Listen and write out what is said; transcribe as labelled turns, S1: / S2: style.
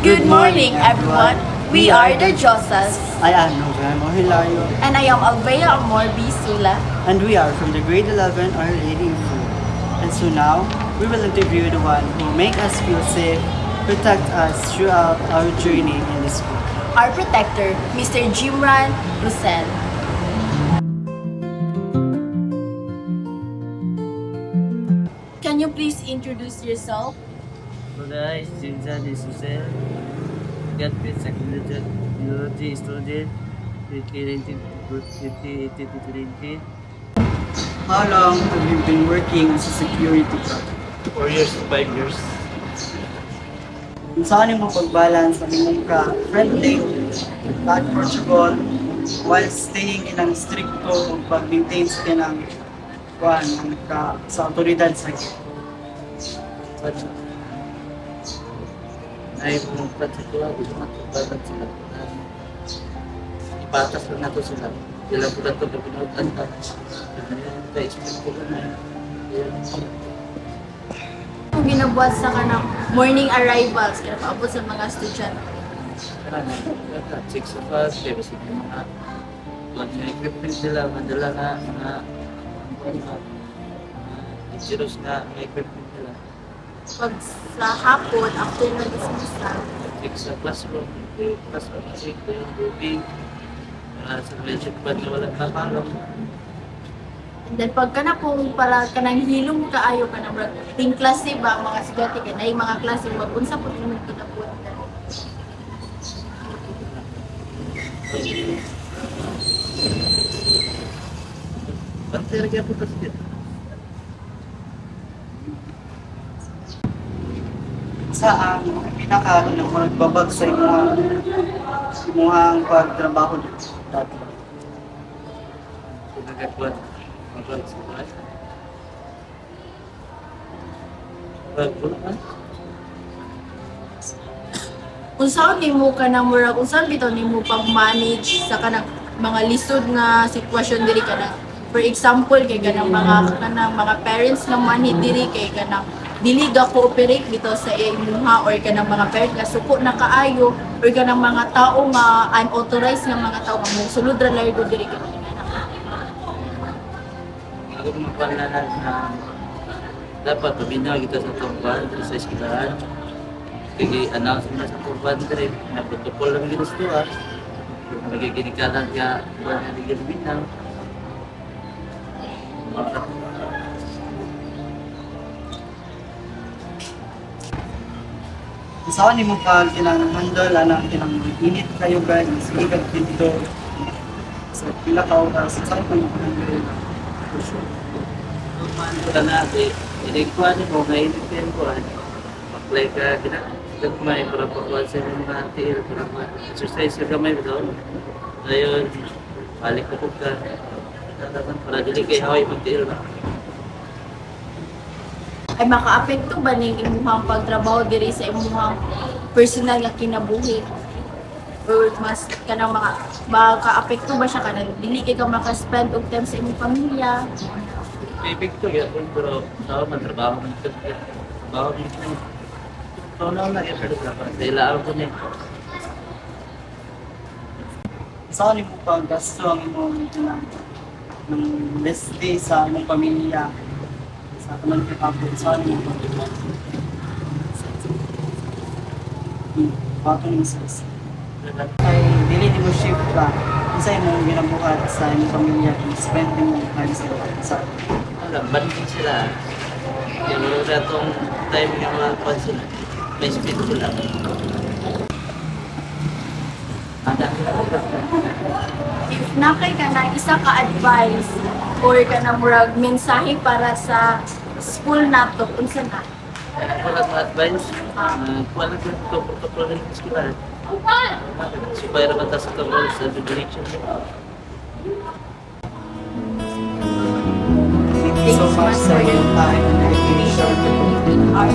S1: Good morning, everyone. We are the Josas,
S2: I am Novemo Hilario,
S1: and I am Alvea Amor Bisula.
S2: and we are from the grade 11 Our Lady of Food. And so now, we will interview the one who make us feel safe, protect us throughout our journey in the school.
S1: Our protector, Mr. Jimran Rusen. Can you please introduce yourself?
S3: So guys, Jinsan is Hussein. Get with secondary student 2019 to 2018.
S2: How long have you been working as a security guard?
S3: 4 years to 5 years.
S2: Kung saan mo pag-balance ang imong ka-friendly, approachable, while staying in ang stricto pag-maintain sa kinang sa otoridad sa
S3: But ay pumunta sa tuwa, di ko matubatan sila. Ipatas lang nato sila. Sila po lang ito na pinutan ka. Na-expect ko na.
S1: Kung ginabuhat sa kanang morning arrivals, kaya paabot sa mga estudyante.
S3: Karana, 6 of us, kaya basta yung mga equipment nila, madala na mga zeros na may equipment nila.
S1: Pag sa hapon, after na dismissal,
S3: Sa classroom, kasi yung moving, sa legit pa na walang kakalong.
S1: and then pag ka na pong para ka nang hilong kaayo ka na ting klase ba, mga sigati ka na yung mga klase, mag-unsa po naman kinabuhat na.
S3: Pantera kaya po kasi dito.
S2: sa ang pinaka ng magbabag sa imuhang pagtrabaho dito dati.
S3: Kung nagkakuan, mag-vlog sa buhay. Pag-vlog
S1: Kung saan nimo ka nang mura, kung saan bitaw nimo pang manage sa kanang mga lisod nga sitwasyon diri ka na. For example, kay kanang mga parents nga manhid diri kay kanang dili ga cooperate bitaw sa imuha or kanang mga parents nga suko na kaayo or kanang mga tao nga unauthorized nga mga tao nga sulod ra largo diri ka.
S3: Ako magpanalan na dapat pabinaw kita sa tungkol sa eskwelahan. Kaya-announce mo na sa kurban rin, na protocol lang ginusto ha. Magiginikalan ka, buwan na di ginubinaw.
S2: Saan mo pa kinang-handle anang kinang-init kayo guys, sigat dito sa pila ka oras, saan pa yung handle?
S3: Kumaan ko na natin, inikuhan mo, ngayon ko apply ka, ginagmay para pakuhan sa mga tiil, para ma-exercise ka gamay mo doon. Ngayon, balik ko ka, para dili kay haway mag-tiil ba?
S1: Ay makaapekto ba ning imuhang pagtrabaho diri sa imuhang personal nga kinabuhi? Or mas kanang mga makaapekto ba siya kanang dili kay ka maka-spend og time sa imong pamilya?
S3: May epekto yun, pero tao man trabaho man ito. Trabaho man ito. So, na epekto na para sa ilaan ko niya.
S2: Saan mo pa gasto ang imong ng best day sa imong pamilya? Sa tanan ka kapon, saan mo pa? Bakit mo sa ay dili di mo shift ka sa imong ginabuhat sa imong pamilya and spend mo time sa
S3: Alam, banding sila. Kaya wala na itong time yung mga kwan sila. May speed sila.
S1: If nakay ka na isa ka advice or ka na murag mensahe para sa school nato unsa na?
S3: Wala mga advice. Wala ko ito protocol ng eskwelahan. Supaya naman tayo sa tungkol sa direction.
S2: Thank you so much for your time and dedication.
S1: Our